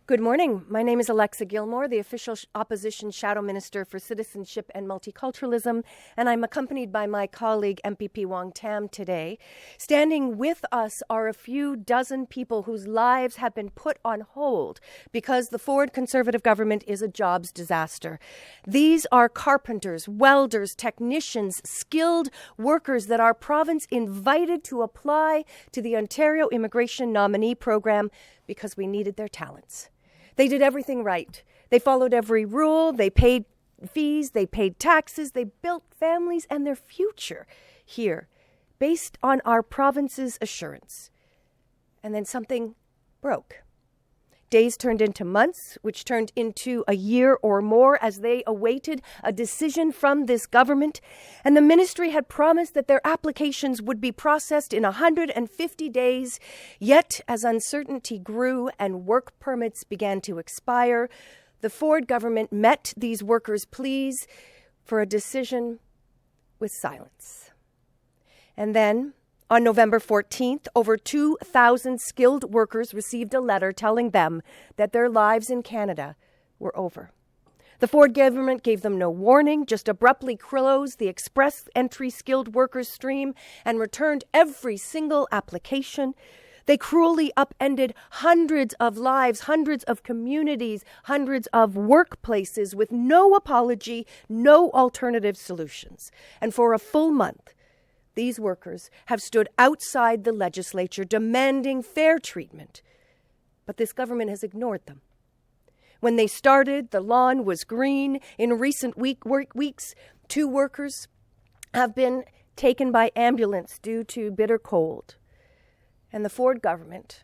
Good morning. My name is Alexa Gilmore, the official opposition shadow minister for citizenship and multiculturalism, and I'm accompanied by my colleague MPP Wong-Tam today. Standing with us are a few dozen people whose lives have been put on hold because the Ford Conservative government is a jobs disaster. These are carpenters, welders, technicians, skilled workers that our province invited to apply to the Ontario Immigration Nominee Program because we needed their talents. They did everything right. They followed every rule. They paid fees. They paid taxes. They built families and their future here based on our province's assurance. And then something broke. Days turned into months, which turned into a year or more as they awaited a decision from this government. And the ministry had promised that their applications would be processed in 150 days. Yet, as uncertainty grew and work permits began to expire, the Ford government met these workers' pleas for a decision with silence. And then, on November 14th, over 2,000 skilled workers received a letter telling them that their lives in Canada were over. The Ford government gave them no warning, just abruptly closed the express entry skilled workers stream and returned every single application. They cruelly upended hundreds of lives, hundreds of communities, hundreds of workplaces with no apology, no alternative solutions. And for a full month, these workers have stood outside the legislature demanding fair treatment, but this government has ignored them. When they started, the lawn was green. In recent weeks, 2 workers have been taken by ambulance due to bitter cold. And the Ford government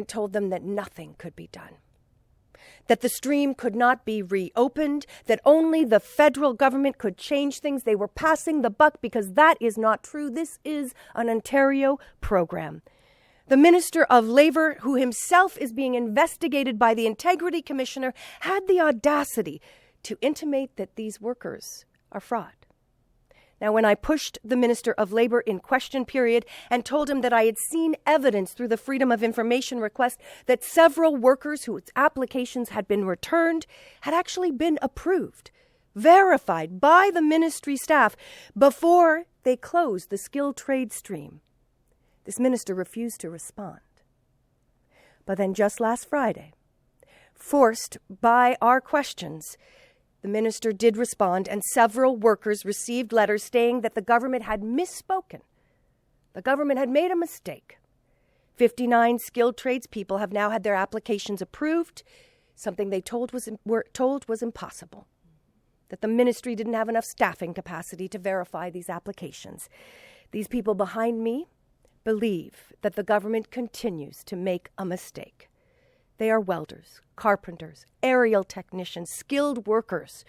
told them that nothing could be done, that the stream could not be reopened, that only the federal government could change things. They were passing the buck because that is not true. This is an Ontario program. The Minister of Labour, who himself is being investigated by the Integrity Commissioner, had the audacity to intimate that these workers are fraud. Now, when I pushed the Minister of Labour in question period and told him that I had seen evidence through the Freedom of Information request that several workers whose applications had been returned had actually been approved, verified by the ministry staff before they closed the skilled trade stream, this minister refused to respond. But then just last Friday, forced by our questions, the minister did respond, and several workers received letters saying that the government had misspoken. The government had made a mistake. 59 skilled tradespeople have now had their applications approved, something they were told was impossible, that the ministry didn't have enough staffing capacity to verify these applications. These people behind me believe that the government continues to make a mistake. They are welders, carpenters, aerial technicians, skilled workers.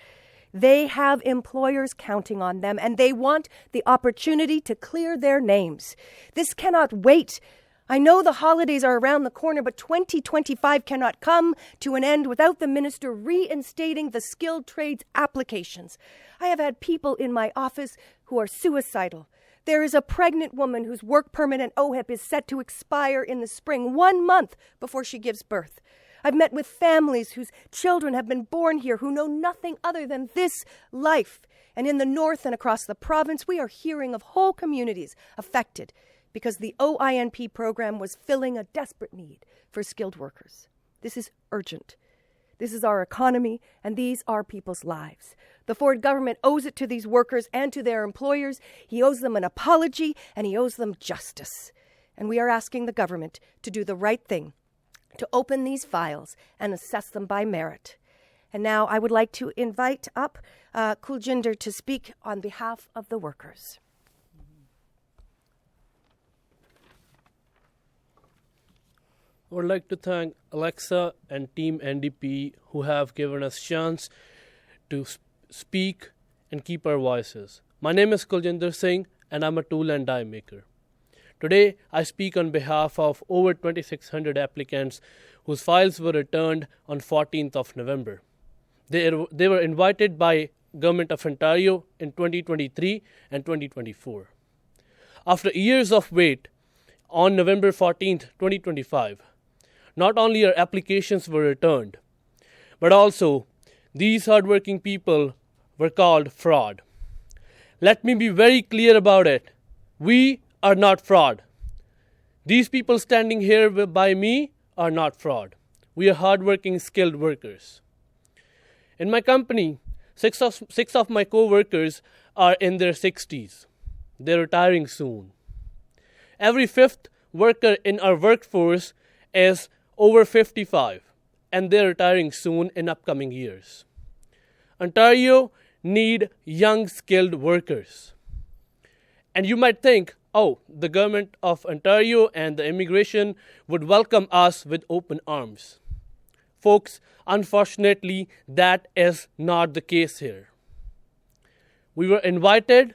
They have employers counting on them, and they want the opportunity to clear their names. This cannot wait. I know the holidays are around the corner, but 2025 cannot come to an end without the minister reinstating the skilled trades applications. I have had people in my office who are suicidal. There is a pregnant woman whose work permit and OHIP is set to expire in the spring, 1 month before she gives birth. I've met with families whose children have been born here who know nothing other than this life. And in the north and across the province, we are hearing of whole communities affected because the OINP program was filling a desperate need for skilled workers. This is urgent. This is our economy, and these are people's lives. The Ford government owes it to these workers and to their employers. He owes them an apology, and he owes them justice. And we are asking the government to do the right thing, to open these files and assess them by merit. And now I would like to invite up Kuljinder to speak on behalf of the workers. I would like to thank Alexa and Team NDP who have given us chance to speak and keep our voices. My name is Kuljinder Singh and I'm a tool and die maker. Today, I speak on behalf of over 2,600 applicants whose files were returned on 14th of November. They were invited by Government of Ontario in 2023 and 2024. After years of wait, on November 14th, 2025, not only our applications were returned, but also these hardworking people were called fraud. Let me be very clear about it. We are not fraud. These people standing here by me are not fraud. We are hardworking, skilled workers. In my company, six of my co-workers are in their 60s. They're retiring soon. Every fifth worker in our workforce is over 55, and they're retiring soon in upcoming years. Ontario need young, skilled workers. And you might think, oh, the government of Ontario and the immigration would welcome us with open arms. Folks, unfortunately, that is not the case here. We were invited,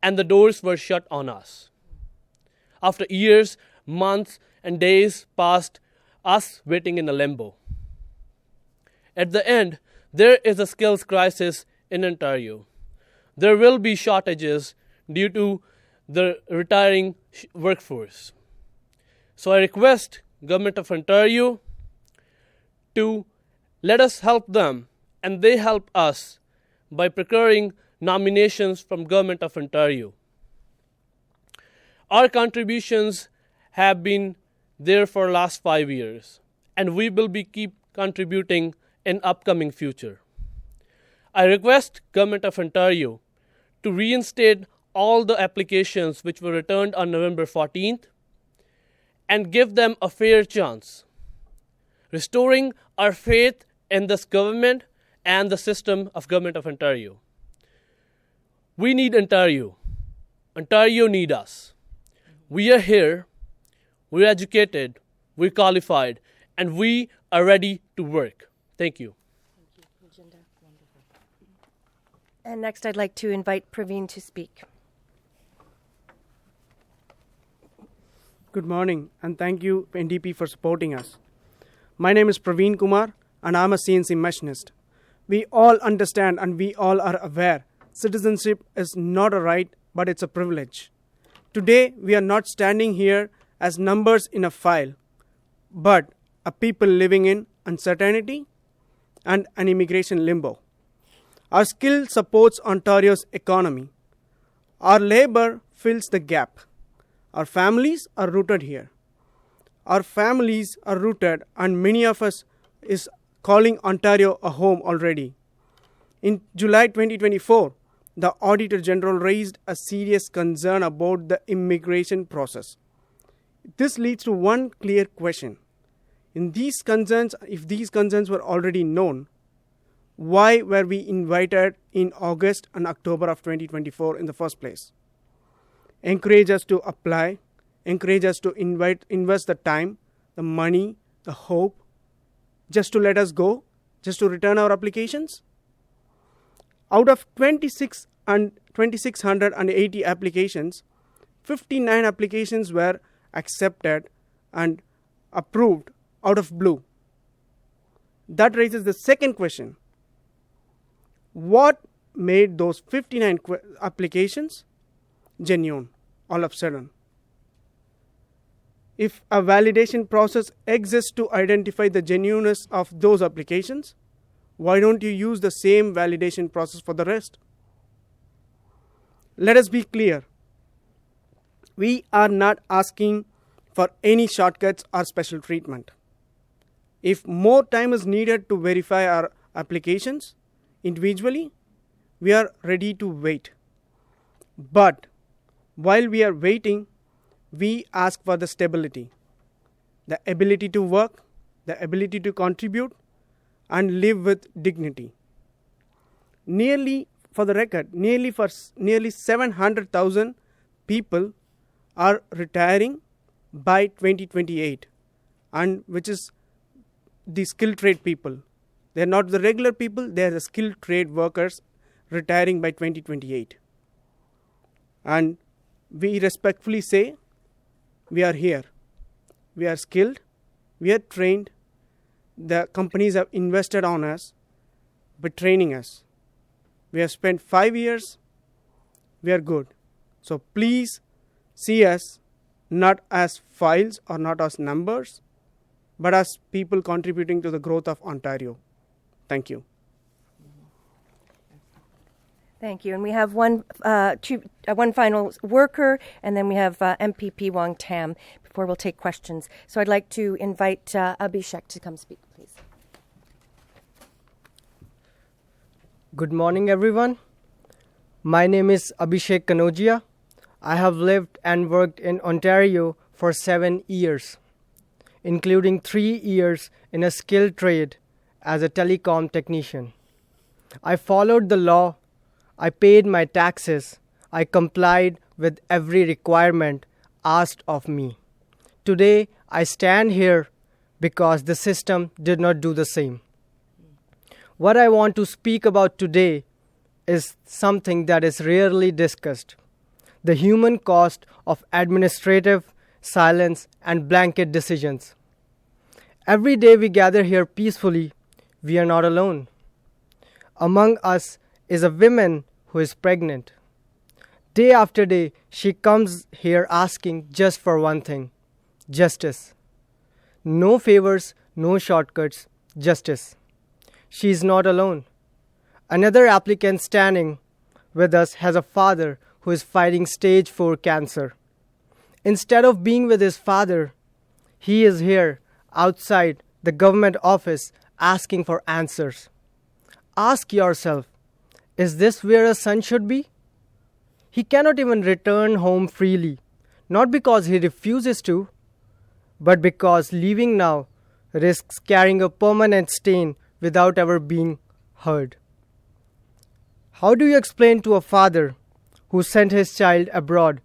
and the doors were shut on us. After years, months, and days passed, us waiting in a limbo. At the end, there is a skills crisis in Ontario. There will be shortages due to the retiring workforce. So I request Government of Ontario to let us help them, and they help us by procuring nominations from Government of Ontario. Our contributions have been there for the last 5 years, and we will be keep contributing in upcoming future. I request Government of Ontario to reinstate all the applications which were returned on November 14th and give them a fair chance, restoring our faith in this government and the system of Government of Ontario. We need Ontario. Ontario need us. We are here, we're educated, we're qualified, and we are ready to work. Thank you. And next, I'd like to invite Praveen to speak. Good morning, and thank you, NDP, for supporting us. My name is Praveen Kumar, and I'm a CNC machinist. We all understand and we all are aware citizenship is not a right, but it's a privilege. Today, we are not standing here as numbers in a file, but a people living in uncertainty and an immigration limbo. Our skill supports Ontario's economy. Our labor fills the gap. Our families are rooted here. Our families are rooted, and many of us is calling Ontario a home already. In July 2024, the Auditor General raised a serious concern about the immigration process. This leads to one clear question. If these concerns were already known, why were we invited in August and October of 2024 in the first place? Encourage us to apply, encourage us to invest the time, the money, the hope, just to let us go, just to return our applications? Out of 2,680 applications, 59 applications were accepted and approved out of blue. That raises the second question. What made those 59 applications genuine all of a sudden? If a validation process exists to identify the genuineness of those applications, why don't you use the same validation process for the rest? Let us be clear. We are not asking for any shortcuts or special treatment. If more time is needed to verify our applications individually, we are ready to wait. But while we are waiting, we ask for the stability, the ability to work, the ability to contribute, and live with dignity. Nearly 700,000 people are retiring by 2028, and which is the skilled trade people. They are not the regular people, they are the skilled trade workers retiring by 2028. And we respectfully say, we are here. We are skilled, we are trained, the companies have invested on us by training us. We have spent 5 years, we are good. So please see us not as files or not as numbers, but as people contributing to the growth of Ontario. Thank you. Thank you. And we have one final worker, and then we have MPP Wong-Tam before we'll take questions. So I'd like to invite Abhishek to come speak, please. Good morning, everyone. My name is Abhishek Kanodia. I have lived and worked in Ontario for 7 years, including 3 years in a skilled trade as a telecom technician. I followed the law. I paid my taxes. I complied with every requirement asked of me. Today, I stand here because the system did not do the same. What I want to speak about today is something that is rarely discussed: the human cost of administrative silence and blanket decisions. Every day we gather here peacefully, we are not alone. Among us is a woman who is pregnant. Day after day, she comes here asking just for one thing: justice. No favors, no shortcuts, justice. She is not alone. Another applicant standing with us has a father who is fighting stage 4 cancer. Instead of being with his father, he is here outside the government office asking for answers. Ask yourself, is this where a son should be? He cannot even return home freely, not because he refuses to, but because leaving now risks carrying a permanent stain without ever being heard. How do you explain to a father who sent his child abroad,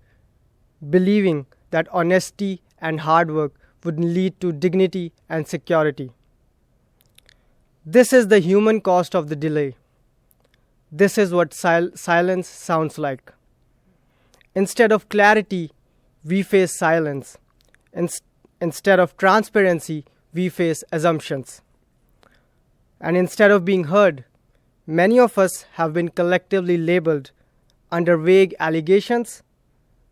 believing that honesty and hard work would lead to dignity and security? This is the human cost of the delay. This is what silence sounds like. Instead of clarity, we face silence. Instead of transparency, we face assumptions. And instead of being heard, many of us have been collectively labeled under vague allegations,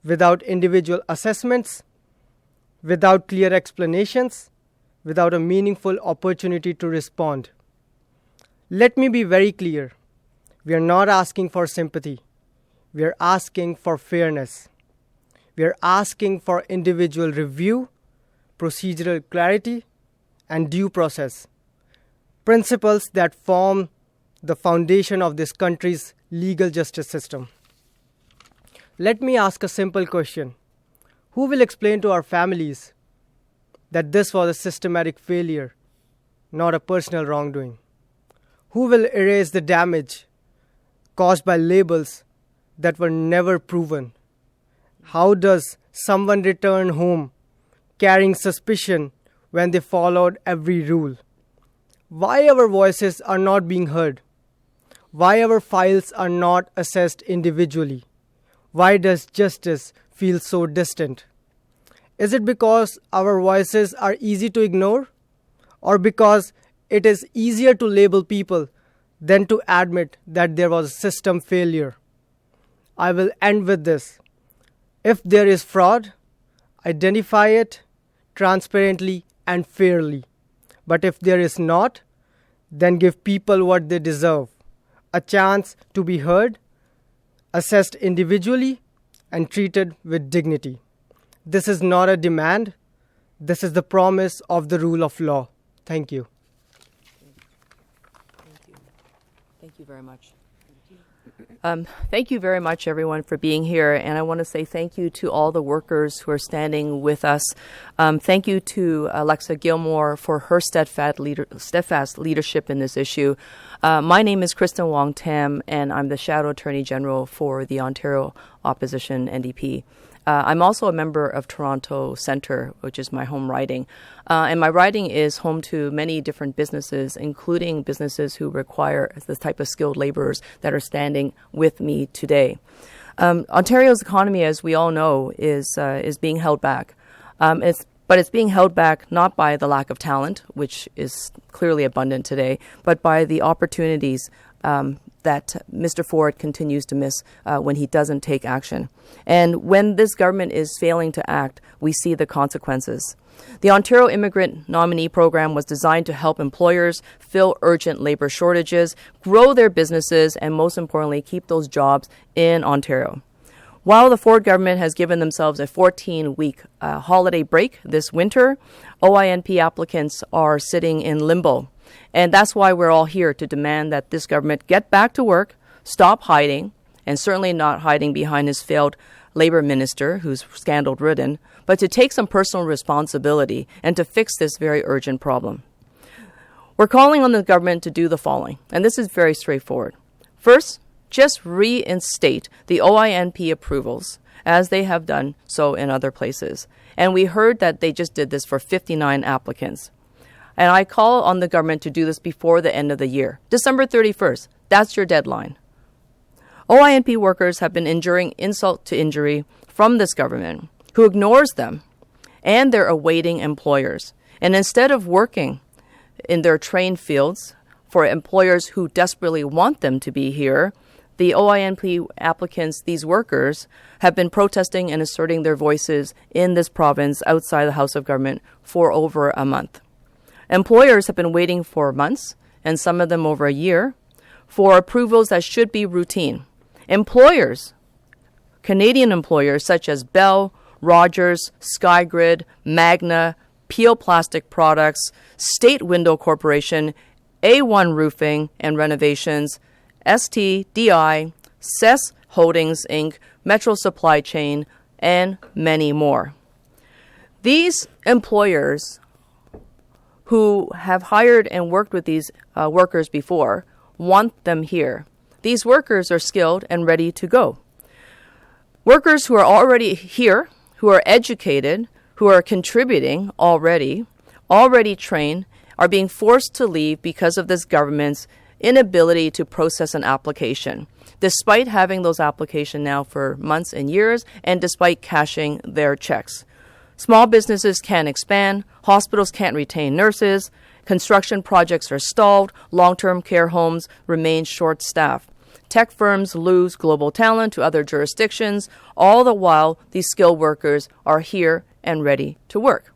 without individual assessments, without clear explanations, without a meaningful opportunity to respond. Let me be very clear. We are not asking for sympathy. We are asking for fairness. We are asking for individual review, procedural clarity, and due process. Principles that form the foundation of this country's legal justice system. Let me ask a simple question. Who will explain to our families that this was a systematic failure, not a personal wrongdoing? Who will erase the damage caused by labels that were never proven? How does someone return home carrying suspicion when they followed every rule? Why our voices are not being heard? Why our files are not assessed individually? Why does justice feel so distant? Is it because our voices are easy to ignore? Or because it is easier to label people than to admit that there was a system failure? I will end with this. If there is fraud, identify it transparently and fairly. But if there is not, then give people what they deserve: a chance to be heard, assessed individually, and treated with dignity. This is not a demand. This is the promise of the rule of law. Thank you. Thank you very much. Thank you very much, everyone, for being here. And I want to say thank you to all the workers who are standing with us. Thank you to Alexa Gilmore for her steadfast leadership in this issue. My name is Kristen Wong-Tam, and I'm the Shadow Attorney General for the Ontario Opposition NDP. I'm also a member of Toronto Centre, which is my home riding. And my riding is home to many different businesses, including businesses who require the type of skilled laborers that are standing with me today. Ontario's economy, as we all know, is being held back. But it's being held back not by the lack of talent, which is clearly abundant today, but by the opportunities that Mr. Ford continues to miss when he doesn't take action. And when this government is failing to act, we see the consequences. The Ontario Immigrant Nominee Program was designed to help employers fill urgent labor shortages, grow their businesses, and most importantly, keep those jobs in Ontario. While the Ford government has given themselves a 14-week holiday break this winter, OINP applicants are sitting in limbo. And that's why we're all here to demand that this government get back to work, stop hiding, and certainly not hiding behind his failed labor minister, who's scandal-ridden, but to take some personal responsibility and to fix this very urgent problem. We're calling on the government to do the following, and this is very straightforward. First, just reinstate the OINP approvals, as they have done so in other places. And we heard that they just did this for 59 applicants. And I call on the government to do this before the end of the year. December 31st, that's your deadline. OINP workers have been enduring insult to injury from this government, who ignores them and their awaiting employers. And instead of working in their trained fields for employers who desperately want them to be here, the OINP applicants, these workers, have been protesting and asserting their voices in this province outside the House of Government for over a month. Employers have been waiting for months, and some of them over a year, for approvals that should be routine. Employers, Canadian employers such as Bell, Rogers, SkyGrid, Magna, Peel Plastic Products, State Window Corporation, A1 Roofing and Renovations, STDI, CES Holdings Inc., Metro Supply Chain, and many more. These employers who have hired and worked with these workers before want them here. These workers are skilled and ready to go. Workers who are already here, who are educated, who are contributing already trained, are being forced to leave because of this government's inability to process an application, despite having those applications now for months and years, and despite cashing their checks. Small businesses can't expand, hospitals can't retain nurses, construction projects are stalled, long-term care homes remain short-staffed. Tech firms lose global talent to other jurisdictions, all the while these skilled workers are here and ready to work.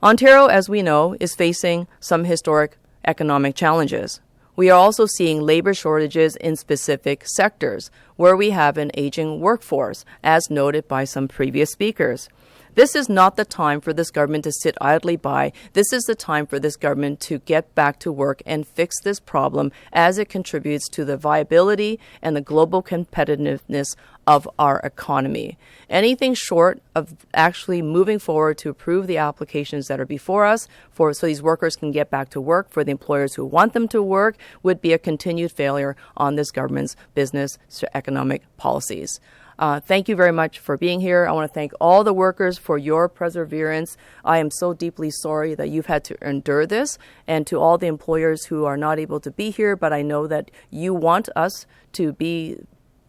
Ontario, as we know, is facing some historic economic challenges. We are also seeing labor shortages in specific sectors where we have an aging workforce, as noted by some previous speakers. This is not the time for this government to sit idly by. This is the time for this government to get back to work and fix this problem as it contributes to the viability and the global competitiveness of our economy. Anything short of actually moving forward to approve the applications that are before us so these workers can get back to work for the employers who want them to work would be a continued failure on this government's business economic policies. Thank you very much for being here. I want to thank all the workers for your perseverance. I am so deeply sorry that you've had to endure this, and to all the employers who are not able to be here, but I know that you want us to be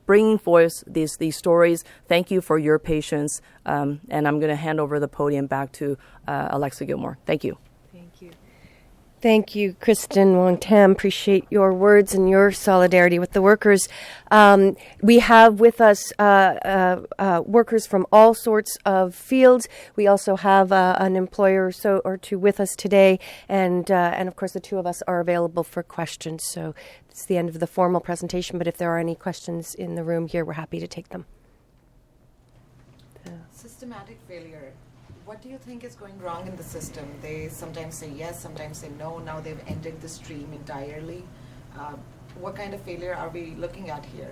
bringing forth these stories. Thank you for your patience, and I'm going to hand over the podium back to Alexa Gilmore. Thank you. Thank you, Kristen Wong-Tam. Appreciate your words and your solidarity with the workers. We have with us workers from all sorts of fields. We also have an employer or two with us today, and of course the two of us are available for questions. So it's the end of the formal presentation, but if there are any questions in the room here, we're happy to take them. Systematic failure. What do you think is going wrong in the system? They sometimes say yes, sometimes say no. Now they've ended the stream entirely. What kind of failure are we looking at here?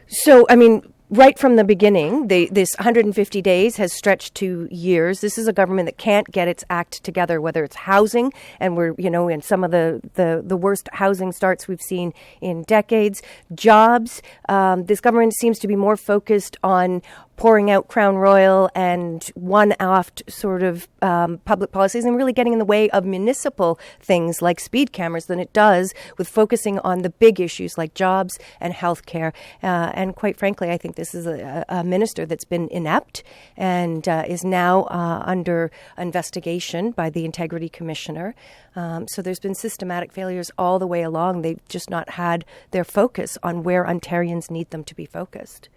So, I mean, right from the beginning, this 150 days has stretched to years. This is a government that can't get its act together, whether it's housing, and we're, in some of the worst housing starts we've seen in decades. Jobs, this government seems to be more focused on pouring out Crown Royal and one-off sort of public policies and really getting in the way of municipal things like speed cameras than it does with focusing on the big issues like jobs and healthcare. And quite frankly, I think this is a minister that's been inept and is now under investigation by the Integrity Commissioner. So there's been systematic failures all the way along. They've just not had their focus on where Ontarians need them to be focused.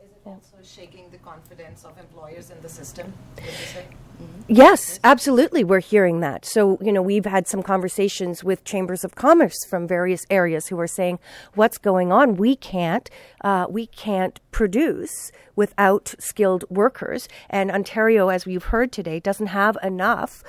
Is it also shaking the confidence of employers in the system, would you say? Yes, absolutely. We're hearing that. So, we've had some conversations with chambers of commerce from various areas who are saying, what's going on? We can't produce without skilled workers. And Ontario, as we've heard today, doesn't have enough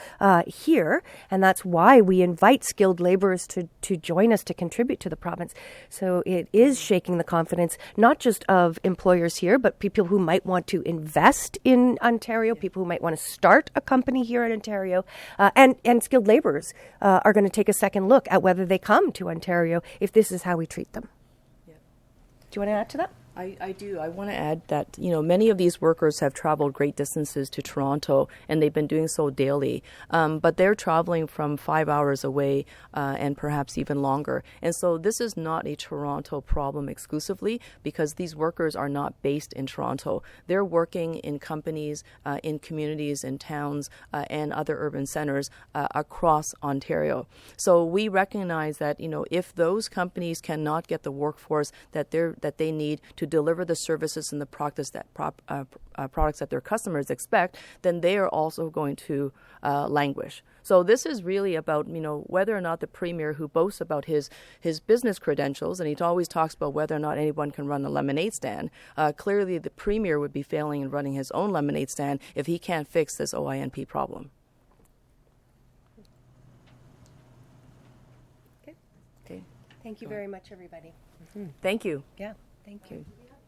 here. And that's why we invite skilled laborers to join us to contribute to the province. So it is shaking the confidence, not just of employers here, but people who might want to invest in Ontario, people who might want to start a company here in Ontario, and skilled laborers are going to take a second look at whether they come to Ontario if this is how we treat them. Yeah. Do you want to add to that? I do. I want to add that, many of these workers have traveled great distances to Toronto, and they've been doing so daily. But they're traveling from 5 hours away and perhaps even longer. And so this is not a Toronto problem exclusively because these workers are not based in Toronto. They're working in companies, in communities, in towns, and other urban centers across Ontario. So we recognize that, if those companies cannot get the workforce that they need to deliver the services and the products that their customers expect, then they are also going to languish. So this is really about, whether or not the Premier, who boasts about his business credentials, and he always talks about whether or not anyone can run a lemonade stand, clearly the Premier would be failing in running his own lemonade stand if he can't fix this OINP problem. Okay. Thank you very much, everybody. Thank you. Yeah, thank you.